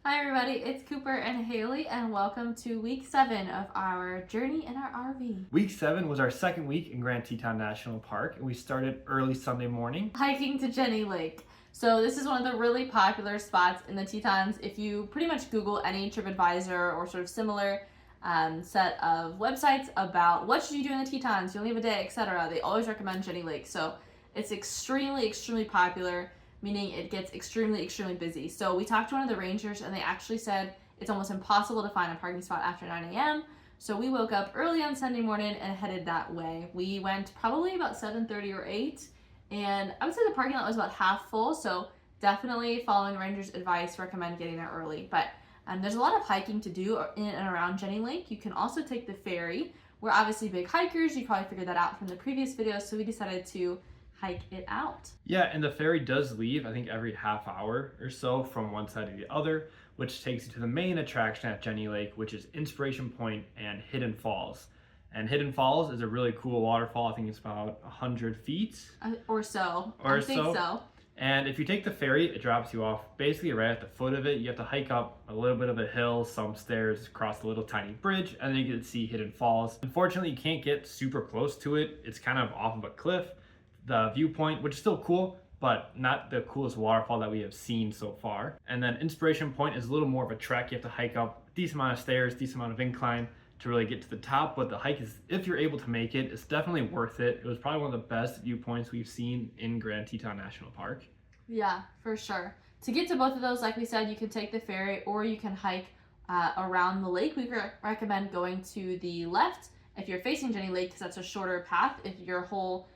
Hi everybody, it's Cooper and Haley and welcome to week 7 of our journey in our RV. Week 7 was our second week in Grand Teton National Park, and we started early Sunday morning. Hiking to Jenny Lake. So this is one of the really popular spots in the Tetons. If you pretty much Google any TripAdvisor or sort of similar set of websites about what should you do in the Tetons, you only have a day, etc., they always recommend Jenny Lake. So it's extremely popular, meaning it gets extremely busy. So we talked to one of the rangers and they actually said it's almost impossible to find a parking spot after 9 a.m. So we woke up early on Sunday morning and headed that way. We went probably about 7:30 or 8, and I would say the parking lot was about half full, so definitely following rangers' advice, recommend getting there early. But there's a lot of hiking to do in and around Jenny Lake. You can also take the ferry. We're obviously big hikers. You probably figured that out from the previous video, so we decided to hike it out. Yeah, and the ferry does leave, I think, every half hour or so from one side to the other, which takes you to the main attraction at Jenny Lake, which is Inspiration Point and Hidden Falls. And Hidden Falls is a really cool waterfall. I think it's about 100 feet. Or so. Or I think so. And if you take the ferry, it drops you off basically right at the foot of it. You have to hike up a little bit of a hill, some stairs, cross a little tiny bridge, and then you get to see Hidden Falls. Unfortunately, you can't get super close to it. It's kind of off of a cliff. The viewpoint, which is still cool, but not the coolest waterfall that we have seen so far. And then Inspiration Point is a little more of a trek. You have to hike up a decent amount of stairs, decent amount of incline to really get to the top, but the hike is, if you're able to make it, it's definitely worth it. It was probably one of the best viewpoints we've seen in Grand Teton National Park. Yeah, for sure. To get to both of those, like we said, you can take the ferry or you can hike around the lake. We recommend going to the left if you're facing Jenny Lake because that's a shorter path. If your whole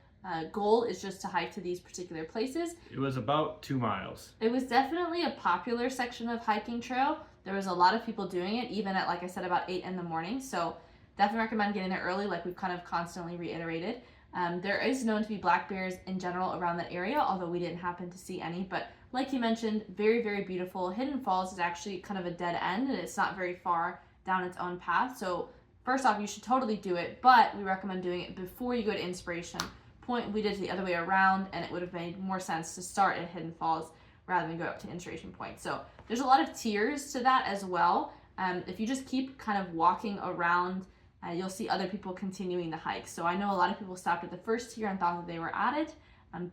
goal is just to hike to these particular places. It was about 2 miles. It was definitely a popular section of hiking trail. There was a lot of people doing it, even at, like I said, about 8 in the morning. So definitely recommend getting there early, like we've kind of constantly reiterated. There is known to be black bears in general around that area, although we didn't happen to see any. But like you mentioned, very beautiful. Hidden Falls is actually kind of a dead end, and it's not very far down its own path. So first off, you should totally do it, but we recommend doing it before you go to Inspiration Point. We did it the other way around, and it would have made more sense to start at Hidden Falls rather than go up to Inspiration Point. So there's a lot of tiers to that as well. If you just keep kind of walking around, you'll see other people continuing the hike. So I know a lot of people stopped at the first tier and thought that they were at it,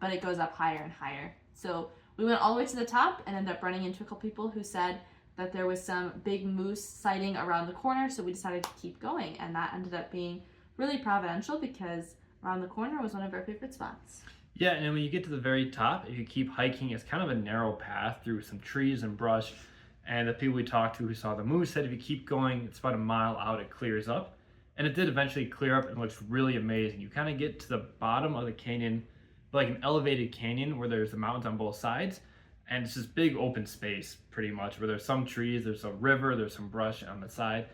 but it goes up higher and higher. So we went all the way to the top and ended up running into a couple people who said that there was some big moose sighting around the corner, so we decided to keep going, and that ended up being really providential because around the corner was one of our favorite spots. Yeah, and when you get to the very top, if you keep hiking, it's kind of a narrow path through some trees and brush. And the people we talked to who saw the moose said if you keep going, it's about a mile out, it clears up. And it did eventually clear up and looks really amazing. You kind of get to the bottom of the canyon, like an elevated canyon where there's the mountains on both sides. And it's this big open space pretty much where there's some trees, there's a river, there's some brush on the side.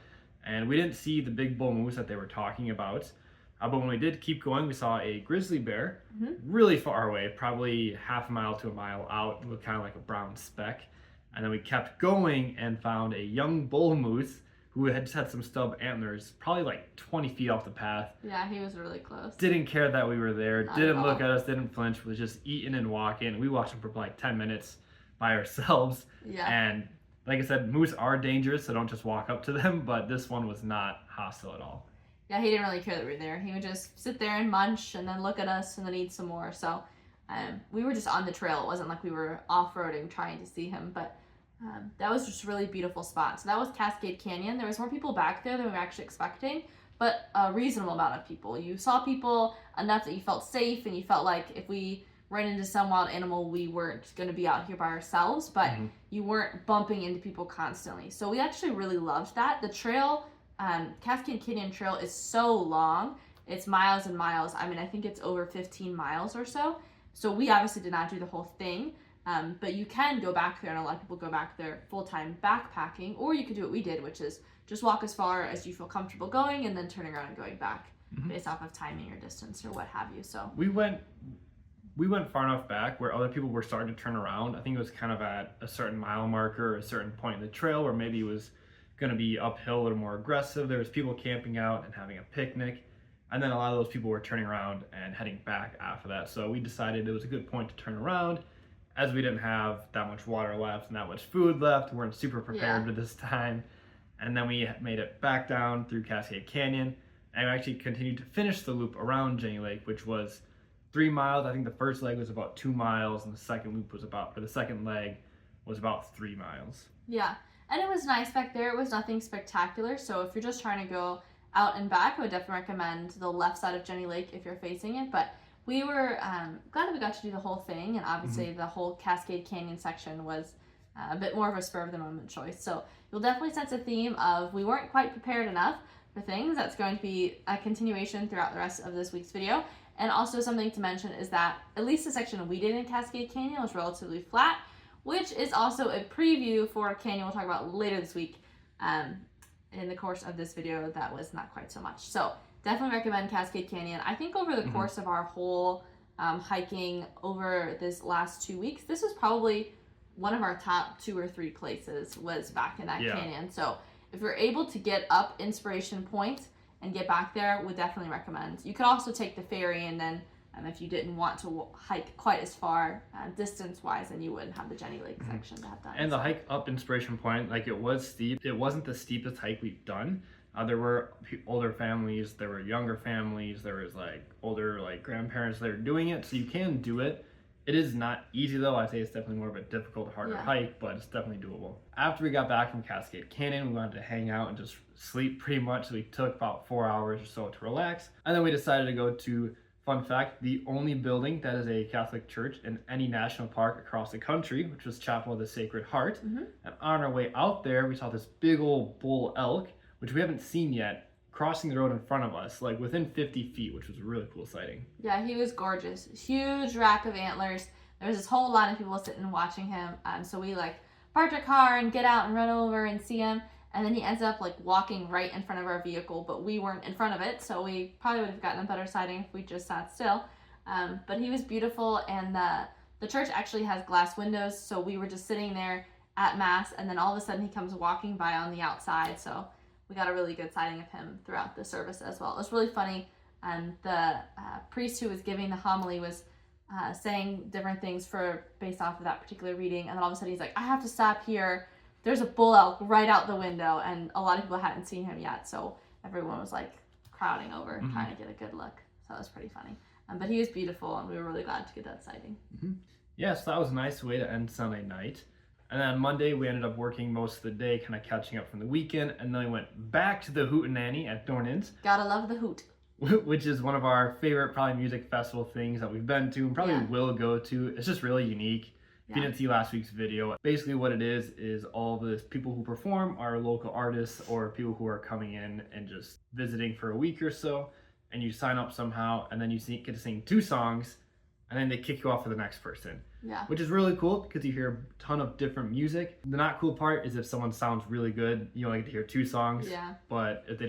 And we didn't see the big bull moose that they were talking about. But when we did keep going, we saw a grizzly bear really far away, probably half a mile to a mile out. It looked kind of like a brown speck. And then we kept going and found a young bull moose who had just had some stub antlers, probably like 20 feet off the path. Yeah, he was really close. Didn't care that we were there, Not didn't at look all. at us, didn't flinch, was just eating and walking. We watched him for like 10 minutes by ourselves. Yeah. And like I said, moose are dangerous, so don't just walk up to them, but this one was not hostile at all. Yeah, he didn't really care that we were there. He would just sit there and munch and then look at us and then eat some more. So we were just on the trail. It wasn't like we were off-roading trying to see him, but that was just a really beautiful spot. So that was Cascade Canyon. There was more people back there than we were actually expecting, but a reasonable amount of people. You saw people enough that you felt safe and you felt like if we ran into some wild animal, we weren't going to be out here by ourselves, but you weren't bumping into people constantly. So we actually really loved that. The trail, Cascade Canyon Trail, is so long. It's miles and miles. I mean, I think it's over 15 miles or so. So we obviously did not do the whole thing, but you can go back there, and a lot of people go back there full-time backpacking, or you could do what we did, which is just walk as far as you feel comfortable going and then turning around and going back based off of timing or distance or what have you. So we went far enough back where other people were starting to turn around. I think it was kind of at a certain mile marker or a certain point in the trail where maybe it was going to be uphill, a little more aggressive. There was people camping out and having a picnic, and then a lot of those people were turning around and heading back after that. So we decided it was a good point to turn around as we didn't have that much water left and that much food left, we weren't super prepared Yeah. for this time. And then we made it back down through Cascade Canyon, and we actually continued to finish the loop around Jenny Lake, which was 3 miles. I think the first leg was about 2 miles, and the second loop was about, or the second leg was about 3 miles. Yeah, and it was nice back there. It was nothing spectacular, so if you're just trying to go out and back, I would definitely recommend the left side of Jenny Lake if you're facing it. But we were glad that we got to do the whole thing, and obviously the whole Cascade Canyon section was a bit more of a spur of the moment choice. So you'll definitely sense a theme of we weren't quite prepared enough for things. That's going to be a continuation throughout the rest of this week's video. And also something to mention is that at least the section we did in Cascade Canyon was relatively flat, which is also a preview for a canyon we'll talk about later this week in the course of this video that was not quite so much. So definitely recommend Cascade Canyon. I think over the course of our whole hiking over this last 2 weeks, this was probably one of our top 2 or 3 places was back in that canyon. So if you're able to get up Inspiration Point and get back there, would definitely recommend. You could also take the ferry, and then if you didn't want to hike quite as far distance-wise, then you wouldn't have the Jenny Lake section to have done. And the hike up Inspiration Point, like, it was steep. It wasn't the steepest hike we've done. There were older families, there were younger families, there was like older like grandparents that are doing it, so you can do it. It is not easy though. I'd say it's definitely more of a difficult, harder hike, but it's definitely doable. After we got back from Cascade Canyon, we wanted to hang out and just sleep pretty much. So we took about 4 hours or so to relax. And then we decided to go to, fun fact, the only building that is a Catholic church in any national park across the country, which was Chapel of the Sacred Heart. And on our way out there, we saw this big old bull elk, which we haven't seen yet, crossing the road in front of us, like within 50 feet, which was a really cool sighting. Yeah, he was gorgeous. Huge rack of antlers. There was this whole line of people sitting watching him. So we like parked our car and get out and run over and see him. And then he ends up like walking right in front of our vehicle, but we weren't in front of it. So we probably would have gotten a better sighting if we just sat still. But he was beautiful, and the church actually has glass windows. So we were just sitting there at Mass, and then all of a sudden he comes walking by on the outside. So we got a really good sighting of him throughout the service as well. It was really funny. And the priest who was giving the homily was saying different things based off of that particular reading. And then all of a sudden he's like, I have to stop here. There's a bull elk right out the window. And a lot of people hadn't seen him yet. So everyone was like crowding over trying to get a good look. So it was pretty funny. But he was beautiful, and we were really glad to get that sighting. Yeah, so that was a nice way to end Sunday night. And then Monday, we ended up working most of the day, kind of catching up from the weekend. And then we went back to the Hootenanny at Thornton's. Gotta love the hoot. Which is one of our favorite, probably, music festival things that we've been to and probably will go to. It's just really unique. If you didn't see last week's video, basically what it is all of this people who perform are local artists or people who are coming in and just visiting for a week or so. And you sign up somehow, and then you get to sing 2 songs, and then they kick you off for the next person. Yeah. Which is really cool because you hear a ton of different music. The not cool part is if someone sounds really good, you only get to hear 2 songs. Yeah. But if they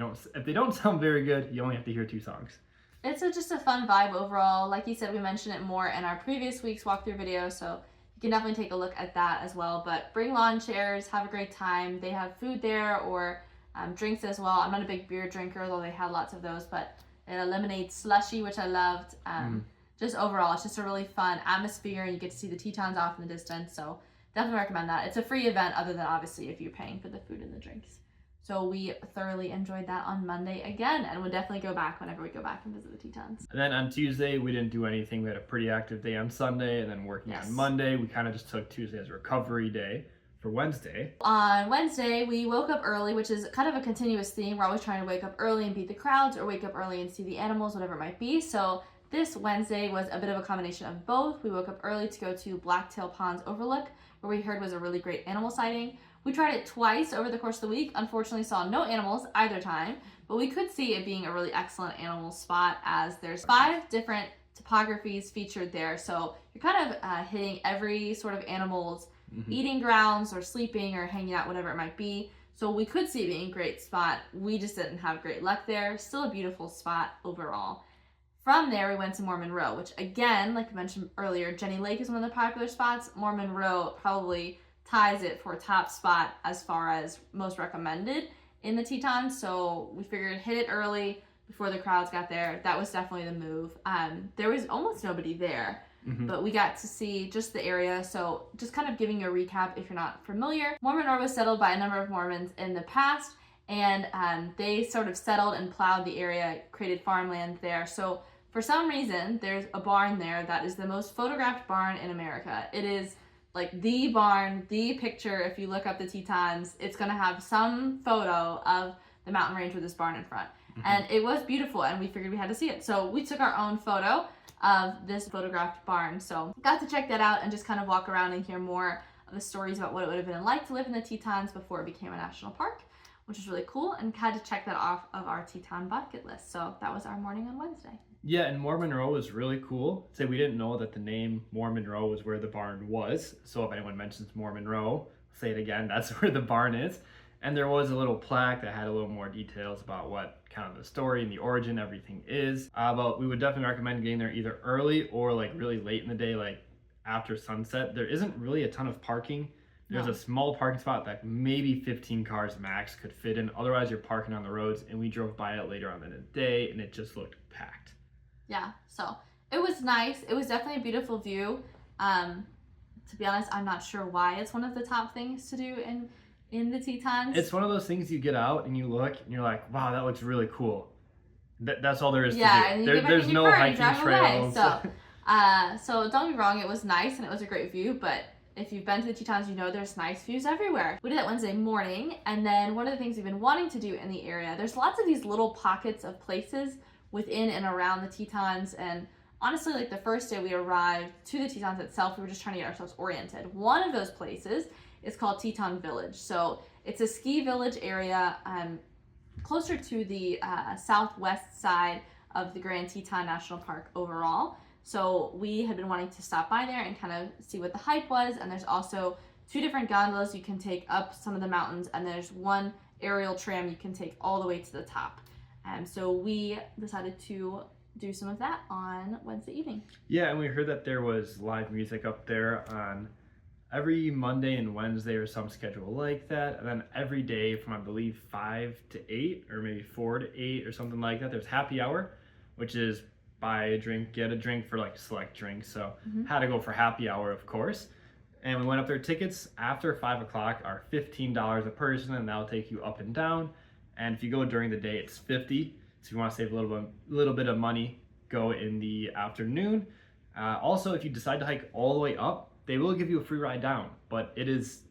don't sound very good, you only have to hear 2 songs. It's just a fun vibe overall. Like you said, we mentioned it more in our previous week's walkthrough video, so you can definitely take a look at that as well. But bring lawn chairs, have a great time. They have food there or drinks as well. I'm not a big beer drinker, though they had lots of those, but a lemonade slushy, which I loved. Just overall, it's just a really fun atmosphere, and you get to see the Tetons off in the distance. So definitely recommend that. It's a free event, other than obviously if you're paying for the food and the drinks. So we thoroughly enjoyed that on Monday again, and we'll definitely go back whenever we go back and visit the Tetons. And then on Tuesday, we didn't do anything. We had a pretty active day on Sunday, and then working on Monday. We kind of just took Tuesday as a recovery day for Wednesday. On Wednesday, we woke up early, which is kind of a continuous theme. We're always trying to wake up early and beat the crowds, or wake up early and see the animals, whatever it might be. So this Wednesday was a bit of a combination of both. We woke up early to go to Blacktail Ponds Overlook, where we heard was a really great animal sighting. We tried it twice over the course of the week. Unfortunately, saw no animals either time, but we could see it being a really excellent animal spot, as there's 5 different topographies featured there. So you're kind of hitting every sort of animal's eating grounds or sleeping or hanging out, whatever it might be. So we could see it being a great spot. We just didn't have great luck there. Still a beautiful spot overall. From there, we went to Mormon Row, which again, like I mentioned earlier, Jenny Lake is one of the popular spots. Mormon Row probably ties it for top spot as far as most recommended in the Tetons. So we figured hit it early before the crowds got there. That was definitely the move. There was almost nobody there. but we got to see just the area. So just kind of giving you a recap if you're not familiar. Mormon Row was settled by a number of Mormons in the past, and they sort of settled and plowed the area, created farmland there. So for some reason, there's a barn there that is the most photographed barn in America. It is like the barn, the picture. If you look up the Tetons, it's going to have some photo of the mountain range with this barn in front. And it was beautiful, and we figured we had to see it. So we took our own photo of this photographed barn. So got to check that out and just kind of walk around and hear more of the stories about what it would have been like to live in the Tetons before it became a national park, which is really cool, and had to check that off of our Teton bucket list. So that was our morning on Wednesday. Yeah, and Mormon Row was really cool. So we didn't know that the name Mormon Row was where the barn was. So if anyone mentions Mormon Row, say it again, that's where the barn is. And there was a little plaque that had a little more details about what kind of the story and the origin, everything is. But we would definitely recommend getting there either early or like really late in the day, like after sunset. There isn't really a ton of parking. There's a small parking spot that maybe 15 cars max could fit in. Otherwise, you're parking on the roads, and we drove by it later on in the day, and it just looked packed. Yeah, so it was nice. It was definitely a beautiful view. To be honest, I'm not sure why it's one of the top things to do in the Tetons. It's one of those things you get out and you look and you're like, wow, that looks really cool. That's all there is to do. And you get back There's in your no car and hiking you drive trails. Away. So don't be wrong, it was nice and it was a great view, but if you've been to the Tetons, you know there's nice views everywhere. We did that Wednesday morning, and then one of the things we've been wanting to do in the area, there's lots of these little pockets of places within and around the Tetons, and honestly, like the first day we arrived to the Tetons itself, we were just trying to get ourselves oriented. One of those places is called Teton Village. So it's a ski village area closer to the southwest side of the Grand Teton National Park overall. So we had been wanting to stop by there and kind of see what the hype was. And there's also 2 different gondolas you can take up some of the mountains, and there's one aerial tram you can take all the way to the top. So we decided to do some of that on Wednesday evening. Yeah, and we heard that there was live music up there on every Monday and Wednesday, or some schedule like that. And then every day from, I believe, 5 to 8 or maybe 4 to 8 or something like that, there's happy hour, which is buy a drink, get a drink for like select drinks. So had to go for happy hour, of course. And we went up there. Tickets after 5 o'clock are $15 a person, and that'll take you up and down. And if you go during the day, it's $50. So if you want to save a little bit of money, go in the afternoon. Also, if you decide to hike all the way up, they will give you a free ride down. But it's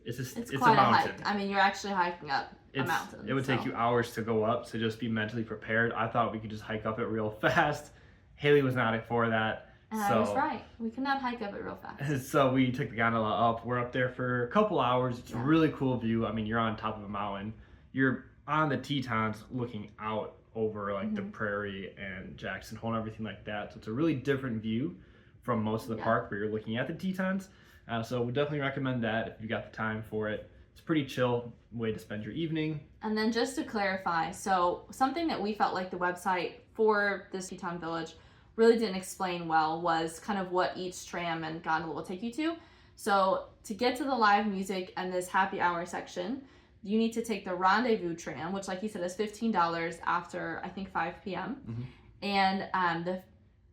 quite a mountain. hike. I mean, you're actually hiking up a mountain. It would take you hours to go up, so just be mentally prepared. I thought we could just hike up it real fast. Haley was not for that. And I was right. We could not hike up it real fast. So we took the gondola up. We're up there for a couple hours. It's a really cool view. I mean, you're on top of a mountain. You're on the Tetons looking out over like the prairie and Jackson Hole and everything like that. So it's a really different view from most of the park where you're looking at the Tetons. So we definitely recommend that if you got the time for it. It's a pretty chill way to spend your evening. And then just to clarify, so something that we felt like the website for this Teton Village really didn't explain well was kind of what each tram and gondola will take you to. So to get to the live music and this happy hour section, you need to take the rendezvous tram, which like you said is $15 after I think 5 p.m. And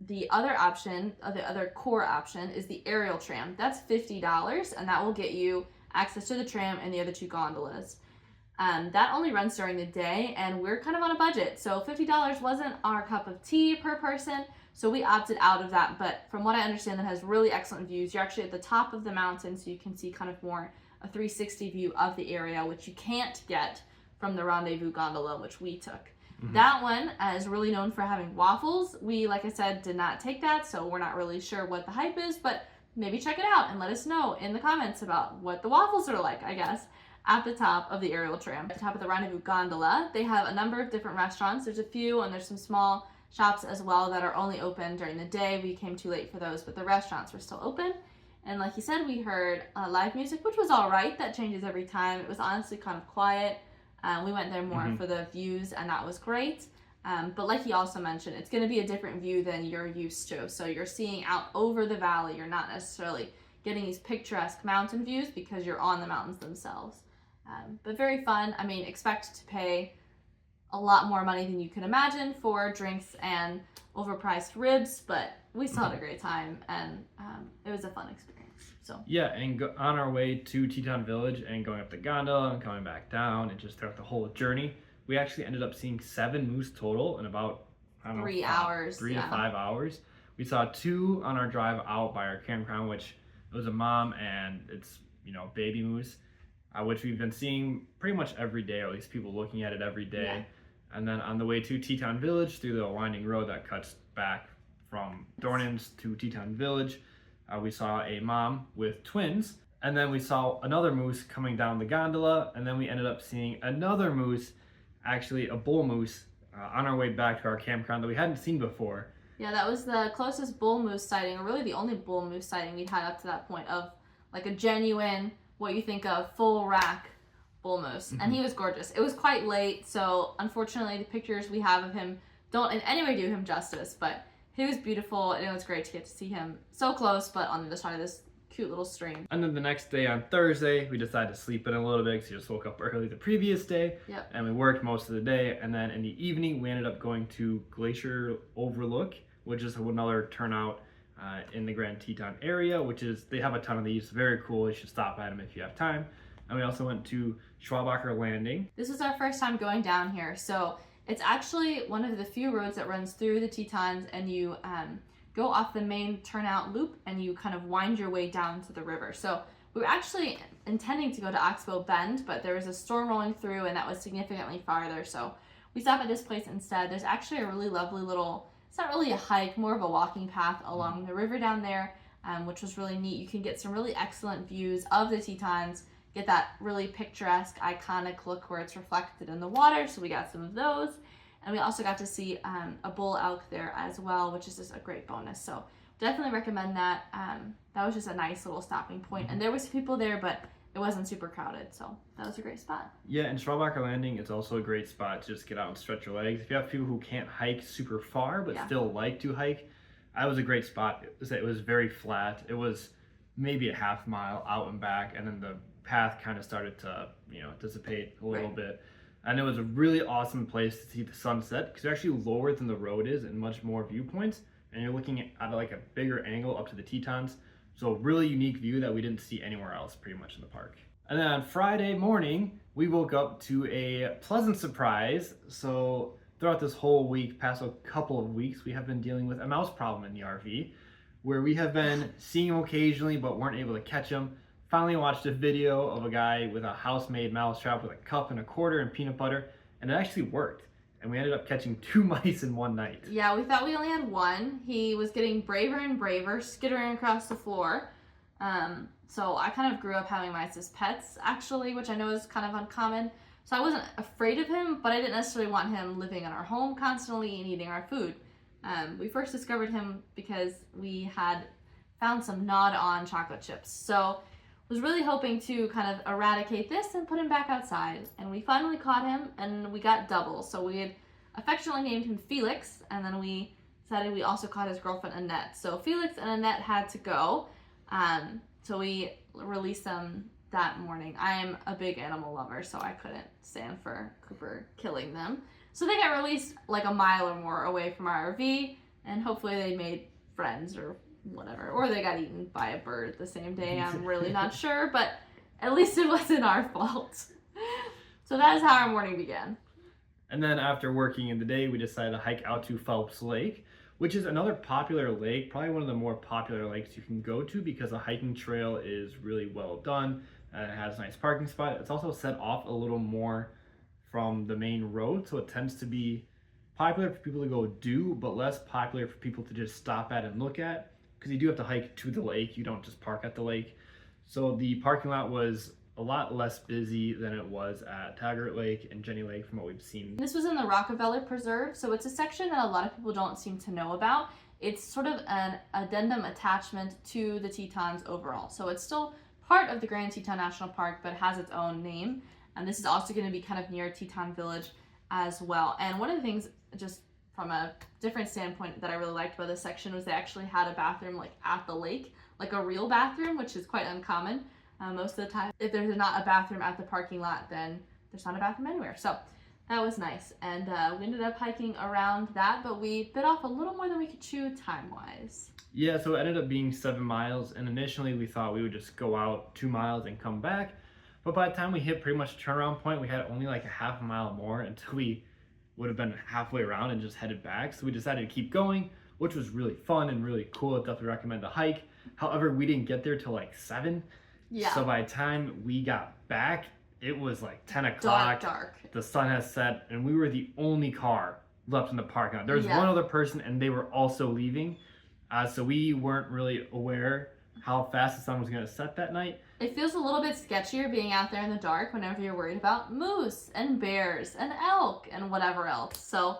the other option, the other core option is the aerial tram. That's $50, and that will get you access to the tram and the other 2 gondolas. That only runs during the day, and we're kind of on a budget, so $50 wasn't our cup of tea per person, so we opted out of that. But from what I understand, that has really excellent views. You're actually at the top of the mountain, so you can see kind of more a 360 view of the area, which you can't get from the rendezvous gondola, which we took. That one is really known for having waffles. We, like I said, did not take that, so we're not really sure what the hype is, but maybe check it out and let us know in the comments about what the waffles are like, I guess, at the top of the aerial tram. At the top of the rendezvous gondola, they have a number of different restaurants. There's a few, and there's some small shops as well that are only open during the day. We came too late for those, but the restaurants were still open. And like you said, we heard live music, which was all right. That changes every time. It was honestly kind of quiet. We went there more for the views, and that was great. But like he also mentioned, it's going to be a different view than you're used to. So you're seeing out over the valley. You're not necessarily getting these picturesque mountain views because you're on the mountains themselves. But very fun. I mean, expect to pay a lot more money than you can imagine for drinks and overpriced ribs, but we still had a great time, and it was a fun experience. So Yeah, and on our way to Teton Village and going up the gondola and coming back down and just throughout the whole journey, we actually ended up seeing 7 moose total in about, I don't know, 3 hours. 3 yeah. to 5 hours. We saw 2 on our drive out by our campground, which it was a mom and its, baby moose, which we've been seeing pretty much every day, or at least people looking at it every day. Yeah. And then on the way to Teton Village through the winding road that cuts back from Dornans to Teton Village, we saw a mom with twins, and then we saw another moose coming down the gondola, and then we ended up seeing another moose, actually a bull moose, on our way back to our campground that we hadn't seen before. Yeah, that was the closest bull moose sighting, or really the only bull moose sighting we'd had up to that point of like a genuine, what you think of, full rack bull moose. And he was gorgeous. It was quite late, so unfortunately the pictures we have of him don't in any way do him justice, but he was beautiful, and it was great to get to see him so close, but on the other side of this cute little stream. And then the next day on Thursday, we decided to sleep in a little bit because we just woke up early the previous day. Yep. And we worked most of the day. And then in the evening, we ended up going to Glacier Overlook, which is another turnout in the Grand Teton area, they have a ton of these. Very cool. You should stop at them if you have time. And we also went to Schwabacher Landing. This was our first time going down here, so it's actually one of the few roads that runs through the Tetons, and you go off the main turnout loop and you kind of wind your way down to the river. So we were actually intending to go to Oxbow Bend, but there was a storm rolling through and that was significantly farther, so we stopped at this place instead. There's actually a really lovely little, it's not really a hike, more of a walking path along the river down there, which was really neat. You can get some really excellent views of the Tetons, get that really picturesque, iconic look where it's reflected in the water, so we got some of those. And we also got to see a bull elk there as well, which is just a great bonus. So definitely recommend that. That was just a nice little stopping point. And there was people there, but it wasn't super crowded. So that was a great spot. Yeah, and Schwabacher Landing is also a great spot to just get out and stretch your legs. If you have people who can't hike super far, but still like to hike, that was a great spot. It was very flat. It was maybe a half mile out and back, and then the path kind of started to, dissipate a little bit. And it was a really awesome place to see the sunset because you're actually lower than the road is and much more viewpoints. And you're looking at like a bigger angle up to the Tetons. So a really unique view that we didn't see anywhere else pretty much in the park. And then on Friday morning, we woke up to a pleasant surprise. So throughout this whole week, past a couple of weeks, we have been dealing with a mouse problem in the RV where we have been seeing them occasionally but weren't able to catch them. Finally watched a video of a guy with a house-made mousetrap with a cup and a quarter and peanut butter, and it actually worked. And we ended up catching 2 mice in one night. Yeah, we thought we only had one. He was getting braver and braver, skittering across the floor. So I kind of grew up having mice as pets, actually, which I know is kind of uncommon. So I wasn't afraid of him, but I didn't necessarily want him living in our home constantly and eating our food. We first discovered him because we had found some gnawed-on chocolate chips. So was really hoping to kind of eradicate this and put him back outside. And we finally caught him, and we got double. So we had affectionately named him Felix, and then we decided we also caught his girlfriend Annette. So Felix and Annette had to go. So we released them that morning. I am a big animal lover, so I couldn't stand for Cooper killing them. So they got released like a mile or more away from our RV, and hopefully they made friends or whatever, or they got eaten by a bird the same day. I'm really not sure, but at least it wasn't our fault. So that is how our morning began. And then after working in the day, we decided to hike out to Phelps Lake, which is another popular lake, probably one of the more popular lakes you can go to because the hiking trail is really well done and it has a nice parking spot. It's also set off a little more from the main road, so it tends to be popular for people to go do, but less popular for people to just stop at and look at. Because you do have to hike to the lake, you don't just park at the lake. So the parking lot was a lot less busy than it was at Taggart Lake and Jenny Lake from what we've seen. This was in the Rockefeller Preserve, so it's a section that a lot of people don't seem to know about. It's sort of an addendum attachment to the Tetons overall. So it's still part of the Grand Teton National Park, but has its own name. And this is also going to be kind of near Teton Village as well. And one of the things, just from a different standpoint, that I really liked about this section was they actually had a bathroom like at the lake, like a real bathroom, which is quite uncommon. Most of the time, if there's not a bathroom at the parking lot, then there's not a bathroom anywhere. So That was nice. And we ended up hiking around that, but we bit off a little more than we could chew time-wise. Yeah, so it ended up being 7 miles, and initially we thought we would just go out 2 miles and come back. But by the time we hit pretty much turnaround point, we had only like a half a mile more until we would have been halfway around and just headed back. So we decided to keep going, which was really fun and really cool. I definitely recommend the hike. However, we didn't get there till like 7. Yeah. So by the time we got back, it was like 10 o'clock. Dark. The sun has set, and we were the only car left in the parking lot. There was Yeah. one other person, and they were also leaving. So we weren't really aware how fast the sun was going to set that night. It feels a little bit sketchier being out there in the dark whenever you're worried about moose and bears and elk and whatever else. So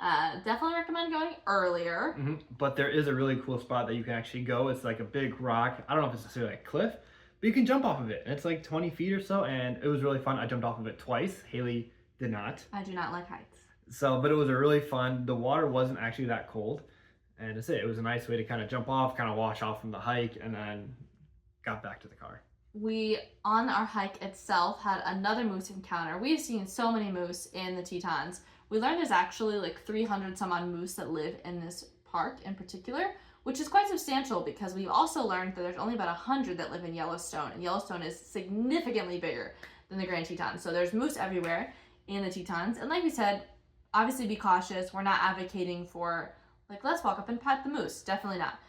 definitely recommend going earlier. But there is a really cool spot that you can actually go. It's like a big rock. I don't know if it's necessarily a cliff, but you can jump off of it. And it's like 20 feet or so, and it was really fun. I jumped off of it twice. Haley did not. I do not like heights. But it was a really fun. The water wasn't actually that cold. And that's it. It was a nice way to kind of jump off, kind of wash off from the hike, and then got back to the car. We, on our hike itself, had another moose encounter. We've seen so many moose in the Tetons. We learned there's actually like 300 some odd moose that live in this park in particular, which is quite substantial because we've also learned that there's only about 100 that live in Yellowstone, and Yellowstone is significantly bigger than the Grand Teton. So there's moose everywhere in the Tetons. And like we said, obviously be cautious. We're not advocating for, like, let's walk up and pet the moose. Definitely not.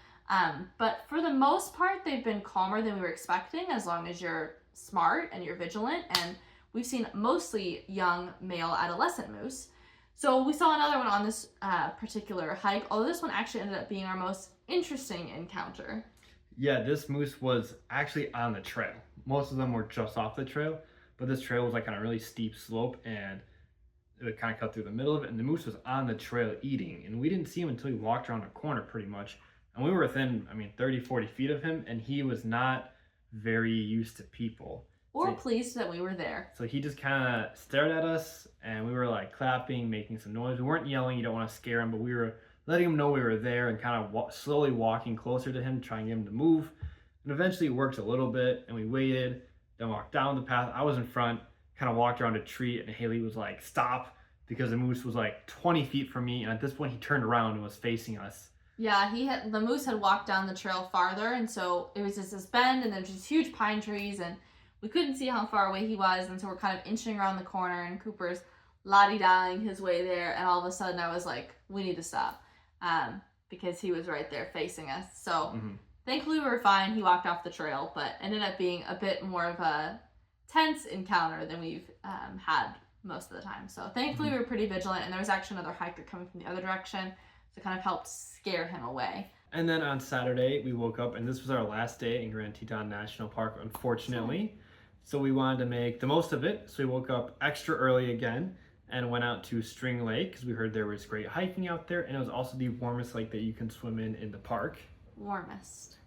But for the most part, they've been calmer than we were expecting, as long as you're smart and you're vigilant. And we've seen mostly young male adolescent moose. So we saw another one on this particular hike, although this one actually ended up being our most interesting encounter. Yeah, this moose was actually on the trail. Most of them were just off the trail, but this trail was like on a really steep slope, and it would kind of cut through the middle of it, and the moose was on the trail eating, and we didn't see him until we walked around a corner pretty much. And we were within, 30, 40 feet of him, and he was not very used to people. Or pleased that we were there. So he just kind of stared at us, and we were like clapping, making some noise. We weren't yelling, you don't want to scare him, but we were letting him know we were there and kind of slowly walking closer to him, trying to get him to move. And eventually it worked a little bit, and we waited, then walked down the path. I was in front, kind of walked around a tree, and Haley was like, stop, because the moose was like 20 feet from me, and at this point he turned around and was facing us. Yeah, the moose had walked down the trail farther, and so it was just this bend, and there's just huge pine trees, and we couldn't see how far away he was, and so we're kind of inching around the corner, and Cooper's la-di-daing his way there, and all of a sudden I was like, we need to stop, because he was right there facing us. So thankfully we were fine. He walked off the trail, but ended up being a bit more of a tense encounter than we've had most of the time. So thankfully we were pretty vigilant, and there was actually another hiker coming from the other direction, so it kind of helped scare him away. And then on Saturday, we woke up, and this was our last day in Grand Teton National Park, unfortunately. So we wanted to make the most of it. So we woke up extra early again and went out to String Lake because we heard there was great hiking out there, and it was also the warmest lake that you can swim in the park. Warmest.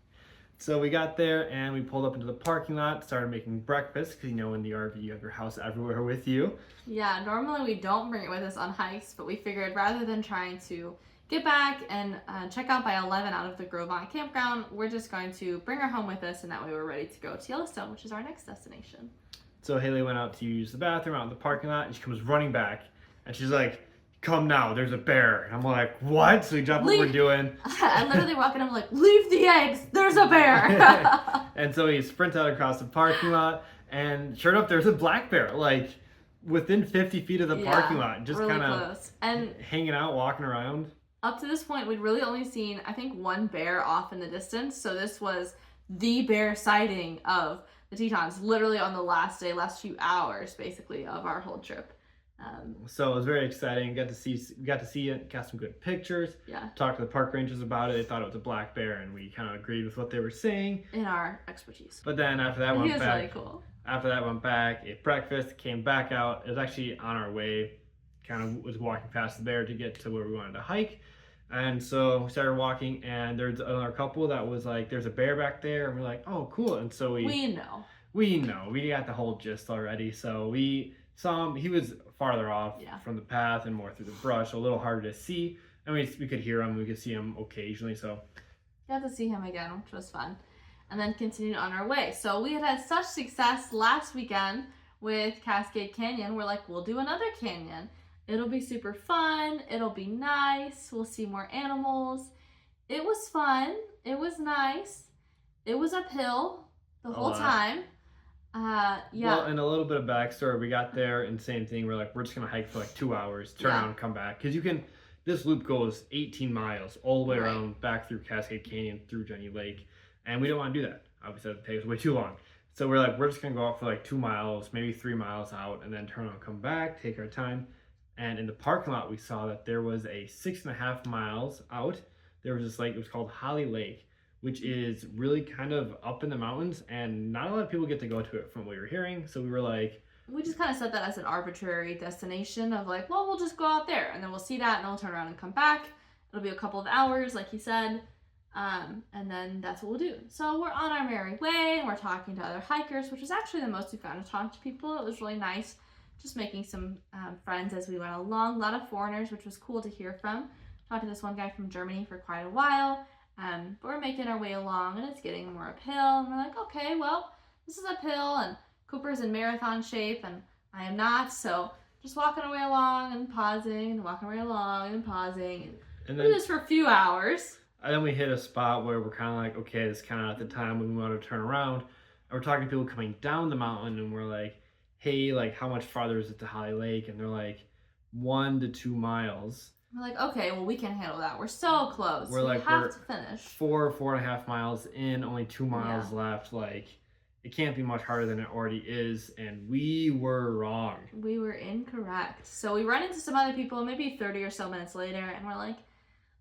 So we got there and we pulled up into the parking lot, started making breakfast because in the RV you have your house everywhere with you. Yeah, normally we don't bring it with us on hikes, but we figured rather than trying to get back and check out by 11 out of the Grovon campground, we're just going to bring her home with us, and that way we're ready to go to Yellowstone, which is our next destination. So Haley went out to use the bathroom out in the parking lot, and she comes running back, and she's like, come now, there's a bear. And I'm like, what? So we drop what we're doing. I literally walk in, I'm like, leave the eggs, there's a bear. And so we sprint out across the parking lot, and sure enough, there's a black bear, like within 50 feet of the parking lot, just really kind of close. And hanging out, walking around. Up to this point, we'd really only seen, I think, one bear off in the distance. So this was the bear sighting of the Tetons, literally on the last few hours, basically, of our whole trip. So it was very exciting. Got to see it, got some good pictures. Yeah. Talked to the park rangers about it. They thought it was a black bear, and we kind of agreed with what they were saying. In our expertise. But then after that, went back. Really cool. After that, went back, ate breakfast, came back out. It was actually on our way. Kind of was walking past the bear to get to where we wanted to hike. And so we started walking, and there's another couple that was like, there's a bear back there. And we're like, oh, cool. And so we know. We got the whole gist already. So we saw him. He was farther off from the path and more through the brush, a little harder to see. And we could hear him. We could see him occasionally. So got to see him again, which was fun. And then continued on our way. So we had such success last weekend with Cascade Canyon, we're like, we'll do another canyon. It'll be super fun. It'll be nice. We'll see more animals. It was fun. It was nice. It was uphill the whole time. Yeah. Well, and a little bit of backstory. We got there and same thing. We're like, we're just gonna hike for like 2 hours, turn around, and come back. Because you can, this loop goes 18 miles all the way around back through Cascade Canyon through Jenny Lake, and we don't want to do that. Obviously, that takes way too long. So we're like, we're just gonna go out for like 2 miles, maybe 3 miles out, and then turn around, come back, take our time. And in the parking lot, we saw that there was a 6.5 miles out. There was this lake. It was called Holly Lake, which is really kind of up in the mountains, and not a lot of people get to go to it from what we were hearing. So we were like, we just kind of set that as an arbitrary destination of like, well, we'll just go out there and then we'll see that and then we'll turn around and come back. It'll be a couple of hours, like he said, and then that's what we'll do. So we're on our merry way and we're talking to other hikers, which was actually the most we found to talk to people. It was really nice just making some friends as we went along. A lot of foreigners, which was cool to hear from. Talked to this one guy from Germany for quite a while. But we're making our way along and it's getting more uphill. And we're like, okay, well, this is uphill and Cooper's in marathon shape and I am not. So just walking our way along and pausing and walking our way along and pausing. And we do this for a few hours. And then we hit a spot where we're kind of like, okay, this is kind of at the time when we want to turn around. And we're talking to people coming down the mountain and we're like, hey, like how much farther is it to Holly Lake? And they're like 1 to 2 miles. We're like, okay, well, we can handle that. We're so close. We're like, have to finish. 4.5 miles in, only 2 miles left. Like, it can't be much harder than it already is. And we were wrong. We were incorrect. So we run into some other people maybe 30 or so minutes later, and we're like,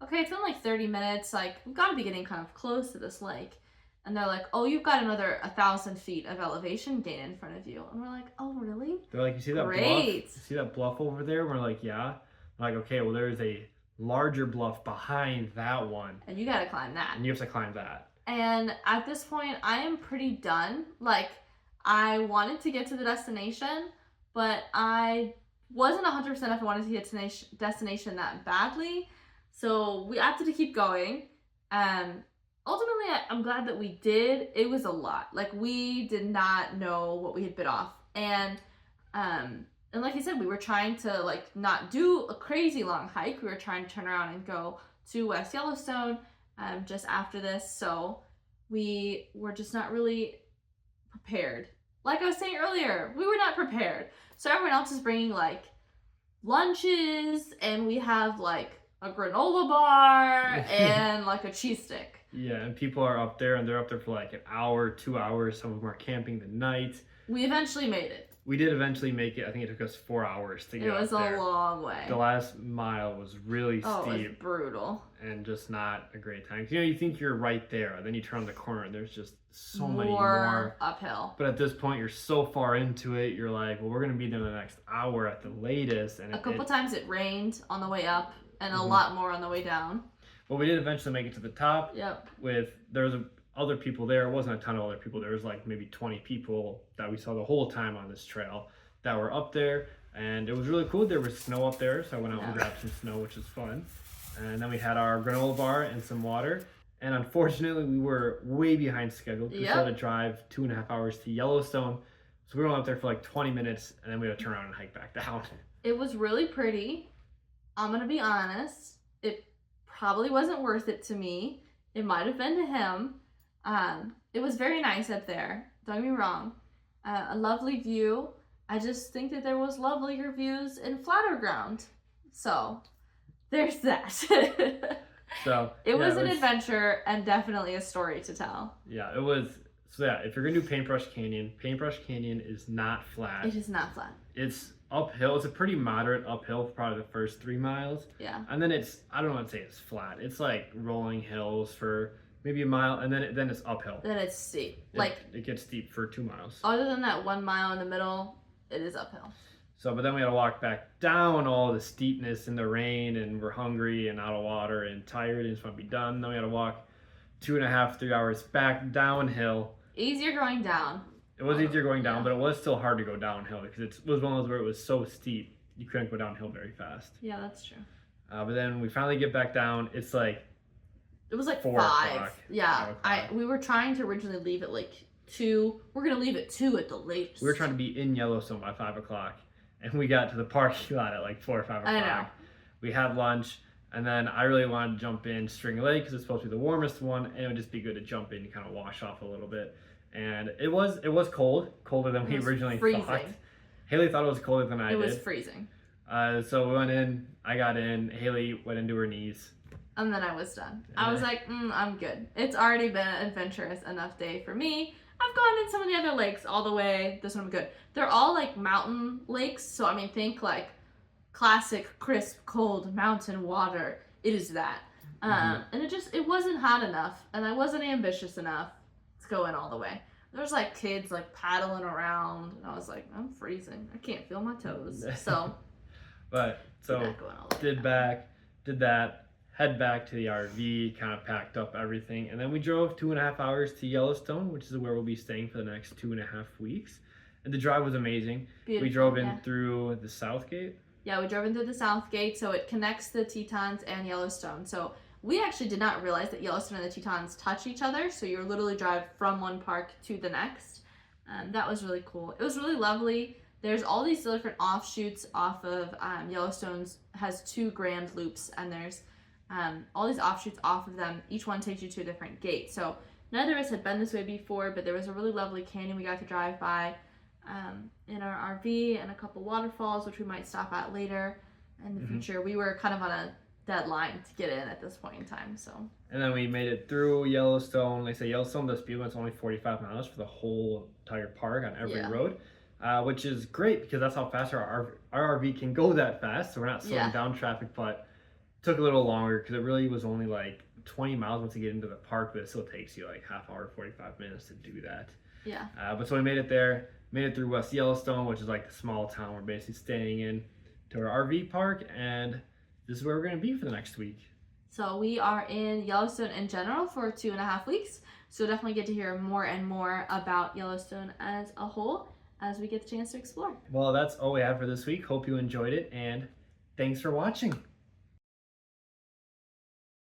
okay, it's been like 30 minutes. Like, we've got to be getting kind of close to this lake. And they're like, oh, you've got another 1,000 feet of elevation gain in front of you. And we're like, oh, really? They're like, you see that bluff? You see that bluff over there? We're like, yeah. We're like, okay, well, there's a larger bluff behind that one. And you got to climb that. And you have to climb that. And at this point, I am pretty done. Like, I wanted to get to the destination, but I wasn't 100% if I wanted to get to the destination that badly. So we opted to keep going. Ultimately, I'm glad that we did. It was a lot. Like, we did not know what we had bit off. And like I said, we were trying to, like, not do a crazy long hike. We were trying to turn around and go to West Yellowstone just after this. So we were just not really prepared. Like I was saying earlier, we were not prepared. So everyone else is bringing, like, lunches, and we have, like, a granola bar and, like, a cheese stick. Yeah, and people are up there, and they're up there for like an hour, 2 hours. Some of them are camping the night. We eventually made it. We did eventually make it. I think it took us 4 hours to get up there. It was a long way. The last mile was really steep. Oh, it was brutal. And just not a great time. You know, you think you're right there, then you turn the corner, and there's just so many more uphill. But at this point, you're so far into it, you're like, well, we're going to be there the next hour at the latest. And a couple times it rained on the way up, and a lot more on the way down. Well, we did eventually make it to the top. Yep. There was other people there. It wasn't a ton of other people. There was like maybe 20 people that we saw the whole time on this trail that were up there. And it was really cool. There was snow up there, so I went out and grabbed some snow, which was fun. And then we had our granola bar and some water. And unfortunately, we were way behind schedule. We had to drive 2.5 hours to Yellowstone. So we were up there for like 20 minutes, and then we had to turn around and hike back down. It was really pretty. I'm going to be honest. It probably wasn't worth it to me. It might have been to him. It was very nice up there. Don't get me wrong. A lovely view. I just think that there was lovelier views in flatter ground. So, there's that. So it was an adventure and definitely a story to tell. Yeah, it was. So yeah, if you're gonna do Paintbrush Canyon is not flat. It is not flat. It's uphill. It's a pretty moderate uphill for probably the first 3 miles. Yeah. And then I don't want to say it's flat. It's like rolling hills for maybe a mile, and then it's uphill. Then it's steep. It gets steep for 2 miles. Other than that 1 mile in the middle, it is uphill. So, but then we had to walk back down all the steepness in the rain, and we're hungry and out of water and tired and just want to be done. Then we had to walk 2.5, 3 hours back downhill. Easier going down. It was easier going down, but it was still hard to go downhill because it was one of those where it was so steep you couldn't go downhill very fast. Yeah, that's true. But then we finally get back down. It was like 4 5. Yeah, we were trying to originally leave at like 2. We're going to leave at 2 at the latest. We were trying to be in Yellowstone by 5 o'clock, and we got to the parking lot at like 4 or 5 o'clock. I know. We had lunch, and then I really wanted to jump in String Lake because it's supposed to be the warmest one, and it would just be good to jump in and kind of wash off a little bit. And it was cold, colder than we originally thought. Haley thought it was colder than I did. It was freezing. So we went in, I got in, Haley went into her knees. And then I was done. I was like, I'm good. It's already been an adventurous enough day for me. I've gone in some of the other lakes all the way. This one I'm good. They're all like mountain lakes. So, I mean, think like classic, crisp, cold mountain water. It is that. And it wasn't hot enough. And I wasn't ambitious enough to go in all the way. There's like kids like paddling around. And I was like, I'm freezing. I can't feel my toes. So, did that. Head back to the RV, kind of packed up everything, and then we drove 2.5 hours to Yellowstone, which is where we'll be staying for the next 2.5 weeks. And the drive was amazing. Beautiful, we drove in through the South Gate. Yeah, we drove in through the South Gate, so it connects the Tetons and Yellowstone. So we actually did not realize that Yellowstone and the Tetons touch each other, so you literally drive from one park to the next. That was really cool. It was really lovely. There's all these different offshoots off of Yellowstone's, has 2 grand loops, and there's all these offshoots off of them. Each one takes you to a different gate. So neither of us had been this way before, but there was a really lovely canyon we got to drive by in our RV, and a couple waterfalls, which we might stop at later in the future. We were kind of on a deadline to get in at this point in time. So. And then we made it through Yellowstone. They say Yellowstone, the speed limit's only 45 miles for the whole entire park on every road, which is great because that's how fast our RV can go that fast. So we're not slowing down traffic, but took a little longer because it really was only like 20 miles once you get into the park, but it still takes you like half hour, 45 minutes to do that. Yeah. But so we made it there, made it through West Yellowstone, which is like the small town we're basically staying in, to our RV park, and this is where we're going to be for the next week. So we are in Yellowstone in general for 2.5 weeks, so definitely get to hear more and more about Yellowstone as a whole as we get the chance to explore. Well, that's all we have for this week. Hope you enjoyed it, and thanks for watching.